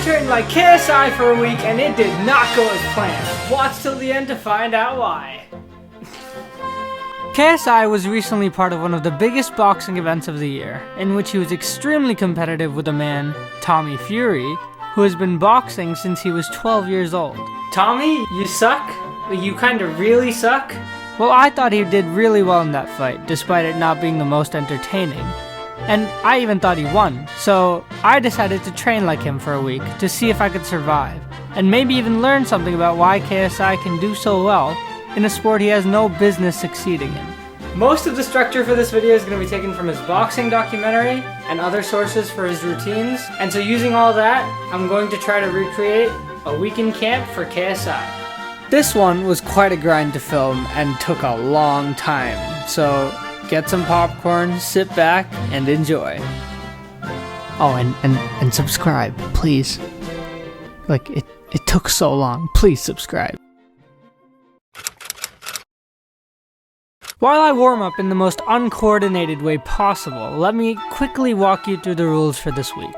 trained like KSI for a week and it did not go as planned. Watch till the end to find out why. KSI was recently part of one of the biggest boxing events of the year, in which he was extremely competitive with a man, Tommy Fury, who has been boxing since he was 12 years old. Tommy, you suck? You kinda really suck? Well, I thought he did really well in that fight, despite it not being the most entertaining. And I even thought he won, so I decided to train like him for a week to see if I could survive, and maybe even learn something about why KSI can do so well in a sport he has no business succeeding in. Most of the structure for this video is going to be taken from his boxing documentary and other sources for his routines, and so using all that, I'm going to try to recreate a week in camp for KSI. This one was quite a grind to film and took a long time, so get some popcorn, sit back, and enjoy. Oh, and subscribe, please. Like, it took so long. Please subscribe. While I warm up in the most uncoordinated way possible, let me quickly walk you through the rules for this week.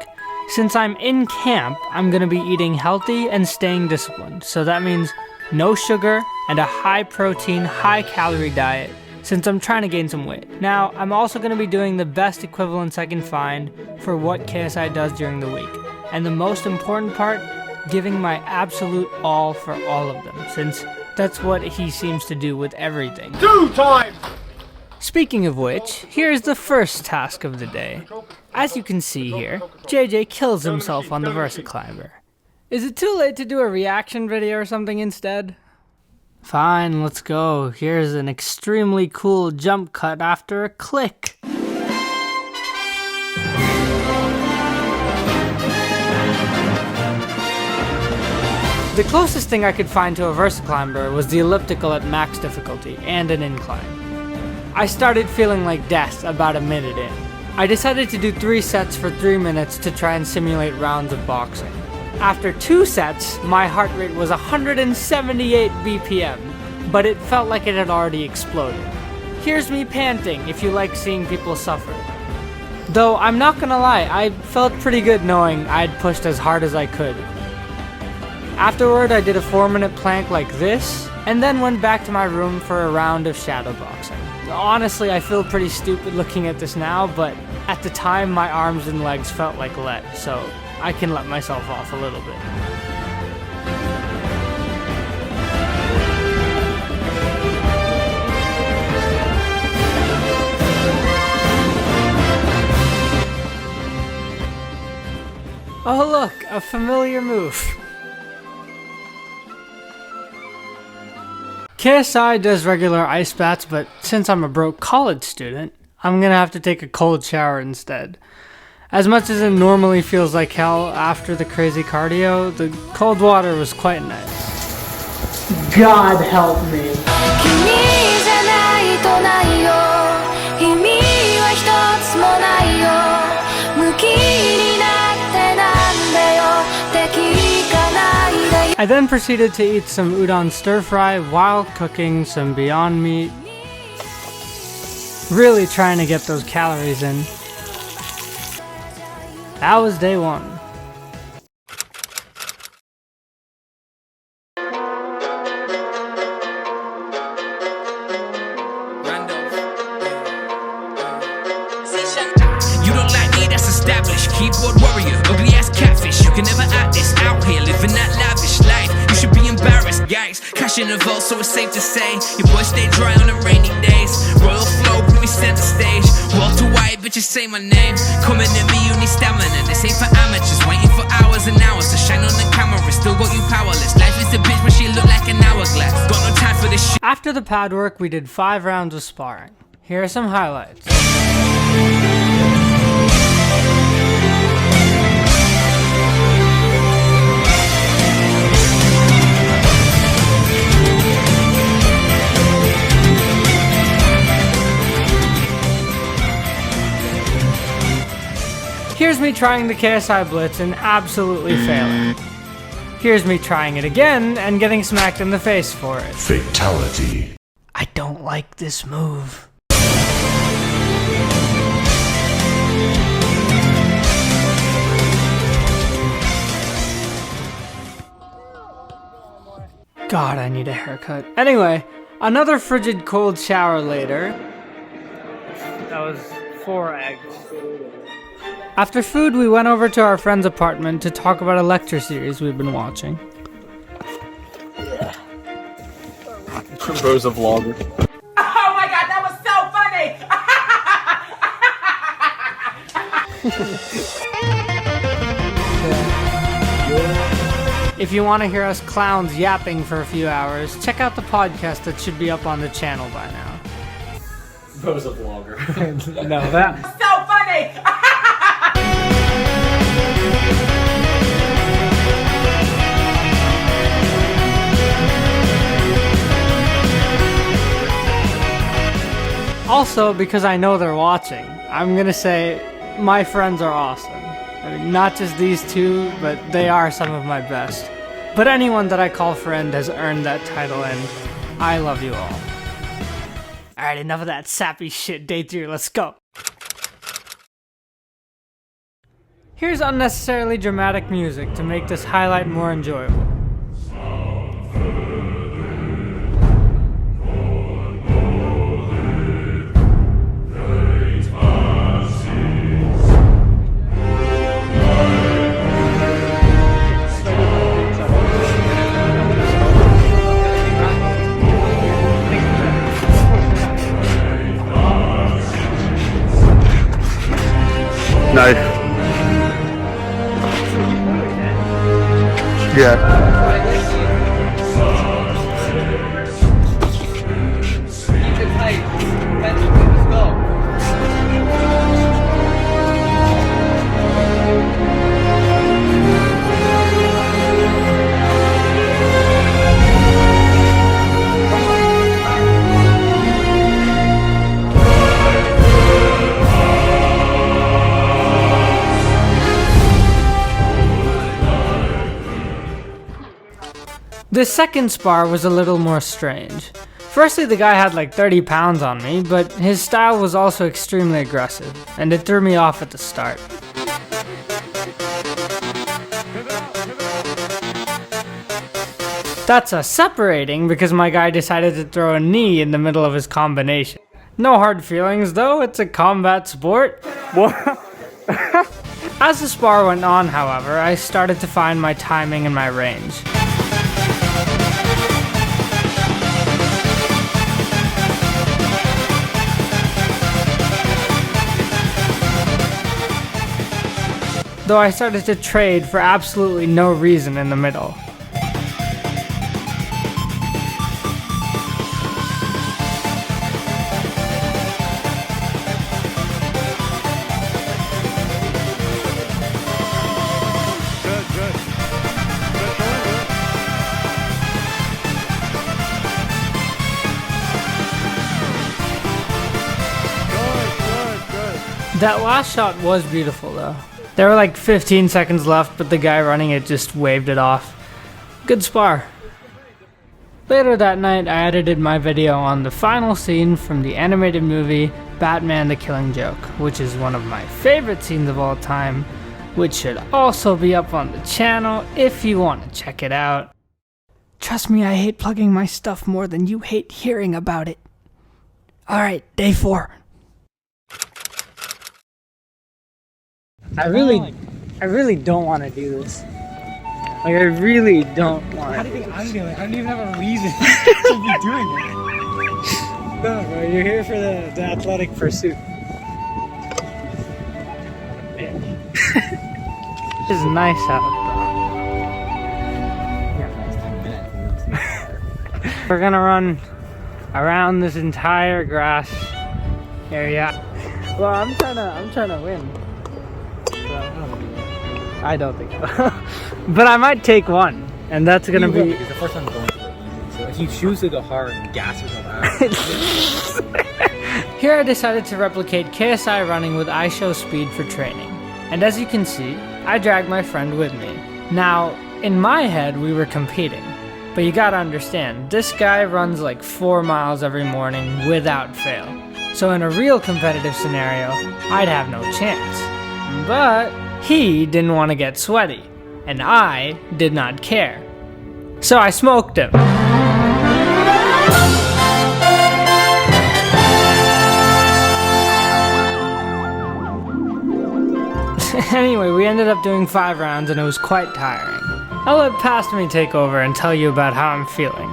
Since I'm in camp, I'm going to be eating healthy and staying disciplined, so that means no sugar and a high protein, high calorie diet, since I'm trying to gain some weight. Now, I'm also going to be doing the best equivalents I can find for what KSI does during the week, and the most important part, giving my absolute all for all of them, since that's what he seems to do with everything. Do time! Speaking of which, here's the first task of the day. As you can see here, JJ kills himself on the VersaClimber. Is it too late to do a reaction video or something instead? Fine, let's go. Here's an extremely cool jump cut after a click. The closest thing I could find to a VersaClimber was the elliptical at max difficulty and an incline. I started feeling like death about a minute in. I decided to do 3 sets for 3 minutes to try and simulate rounds of boxing. After 2 sets, my heart rate was 178 BPM, but it felt like it had already exploded. Here's me panting if you like seeing people suffer. Though I'm not gonna lie, I felt pretty good knowing I'd pushed as hard as I could. Afterward, I did a 4-minute plank like this, and then went back to my room for a round of shadow boxing. Honestly, I feel pretty stupid looking at this now, but at the time my arms and legs felt like lead, so I can let myself off a little bit. Oh look, a familiar move. KSI does regular ice baths, but since I'm a broke college student, I'm gonna have to take a cold shower instead. As much as it normally feels like hell after the crazy cardio, the cold water was quite nice. God help me. I then proceeded to eat some udon stir fry while cooking some Beyond Meat. Really trying to get those calories in. That was day 1. You don't like me, that's established. Keyboard warrior, ugly ass catfish. You can never act this out here, living that lavish life. You should be embarrassed, yikes. Cash in the vault, so it's safe to say your boys stay dry on the rainy days. Royal flow, put me center stage. Walter White, bitches say my name. Coming at me, you need stamina. This ain't for amateurs, waiting for hours and hours to shine on the camera. Still got you powerless. Life is a bitch, but she look like an hourglass. Got no time for this shit. After the pad work, we did 5 rounds of sparring. Here are some highlights. Here's me trying the KSI Blitz and absolutely failing. Here's me trying it again and getting smacked in the face for it. Fatality. I don't like this move. God, I need a haircut. Anyway, another frigid cold shower later. That was 4 eggs. After food, we went over to our friend's apartment to talk about a lecture series we've been watching. Bro's a vlogger. Oh my god, that was so funny! If you want to hear us clowns yapping for a few hours, check out the podcast that should be up on the channel by now. Bro's a vlogger. No, that... So funny! Also, because I know they're watching, I'm gonna say my friends are awesome. I mean, not just these two, but they are some of my best. But anyone that I call friend has earned that title, and I love you all. Alright, enough of that sappy shit. Day 3, let's go. Here's unnecessarily dramatic music to make this highlight more enjoyable. Nice. Yeah. This second spar was a little more strange. Firstly, the guy had like 30 pounds on me, but his style was also extremely aggressive, and it threw me off at the start. That's us separating because my guy decided to throw a knee in the middle of his combination. No hard feelings though, it's a combat sport. As the spar went on, however, I started to find my timing and my range. Though I started to trade for absolutely no reason in the middle. That last shot was beautiful though. There were like 15 seconds left, but the guy running it just waved it off. Good spar. Later that night, I edited my video on the final scene from the animated movie Batman the Killing Joke, which is one of my favorite scenes of all time, which should also be up on the channel if you want to check it out. Trust me, I hate plugging my stuff more than you hate hearing about it. Alright, day 4. I really don't want to do this. Like, I really don't want to. How do you think I'm doing it? I don't even have a reason to be doing it. No, bro, you're here for the athletic pursuit. This is nice out, though. We're gonna run around this entire grass area. Well, I'm trying to win. I don't think so. But I might take one, and that's gonna be. It's the first time I'm going to it. So if you choose to go hard and gas yourself out. Here I decided to replicate KSI running with ISO speed for training. And as you can see, I dragged my friend with me. Now, in my head, we were competing. But you gotta understand, this guy runs like 4 miles every morning without fail. So in a real competitive scenario, I'd have no chance. But he didn't want to get sweaty, and I did not care. So I smoked him. Anyway, we ended up doing 5 rounds and it was quite tiring. I'll let past me take over and tell you about how I'm feeling.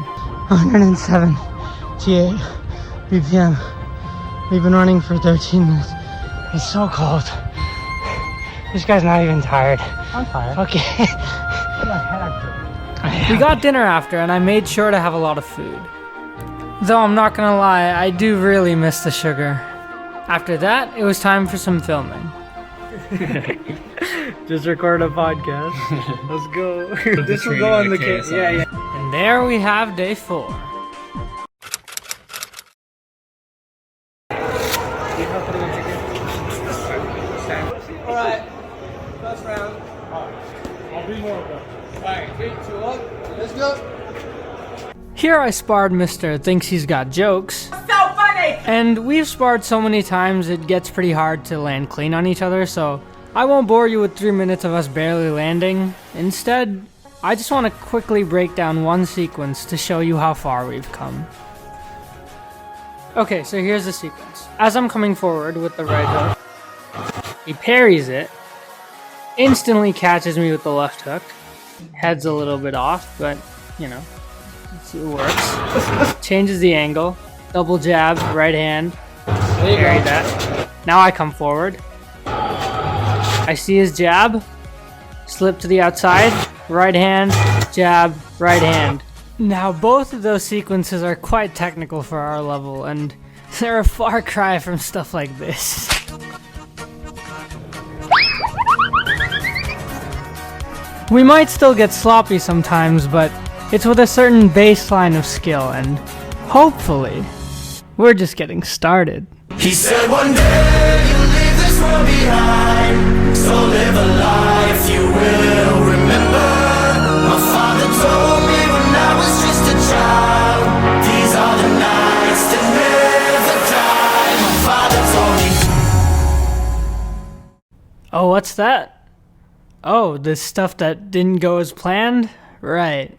107 T8 BPM. We've been running for 13 minutes. It's so cold. This guy's not even tired. I'm tired. Okay. We got dinner after and I made sure to have a lot of food. Though I'm not gonna lie, I do really miss the sugar. After that, it was time for some filming. Just record a podcast. Let's go. This will go on the KSI. Yeah. And there we have day 4. Alright, first round. I'll be more of them. Alright, 3, 2, 1, let's go. Here I sparred Mr. Thinks He's Got Jokes. So funny! And we've sparred so many times it gets pretty hard to land clean on each other, so I won't bore you with 3 minutes of us barely landing. Instead, I just want to quickly break down one sequence to show you how far we've come. Okay, so here's the sequence. As I'm coming forward with the right hook, he parries it, instantly catches me with the left hook, head's a little bit off, but you know, it works. Changes the angle, double jab, right hand, parry that. Now I come forward. I see his jab, slip to the outside, right hand, jab, right hand. Now both of those sequences are quite technical for our level, and they're a far cry from stuff like this. We might still get sloppy sometimes, but it's with a certain baseline of skill, and hopefully, we're just getting started. He said one day you'll leave this world behind, so live a life you will remember. My father told me when I was just a child, these are the nights that never die. My father told me. Oh, what's that? Oh, the stuff that didn't go as planned? Right.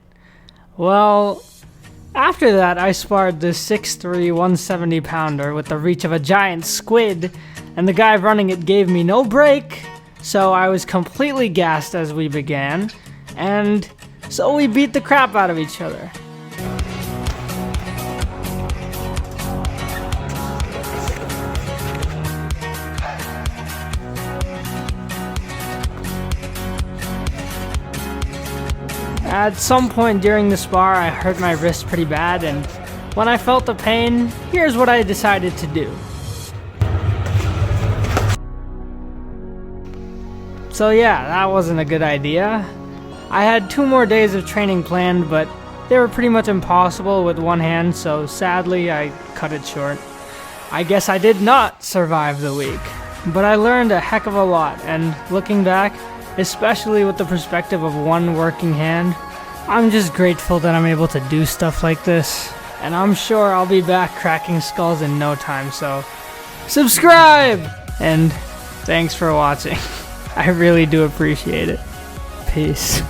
Well, after that I sparred this 6'3", 170 pounder with the reach of a giant squid, and the guy running it gave me no break, so I was completely gassed as we began, and so we beat the crap out of each other. At some point during the spar, I hurt my wrist pretty bad, and when I felt the pain, here's what I decided to do. So yeah, that wasn't a good idea. I had 2 more days of training planned, but they were pretty much impossible with one hand, so sadly I cut it short. I guess I did not survive the week, but I learned a heck of a lot, and looking back, especially with the perspective of one working hand, I'm just grateful that I'm able to do stuff like this, and I'm sure I'll be back cracking skulls in no time, so subscribe! And thanks for watching. I really do appreciate it. Peace.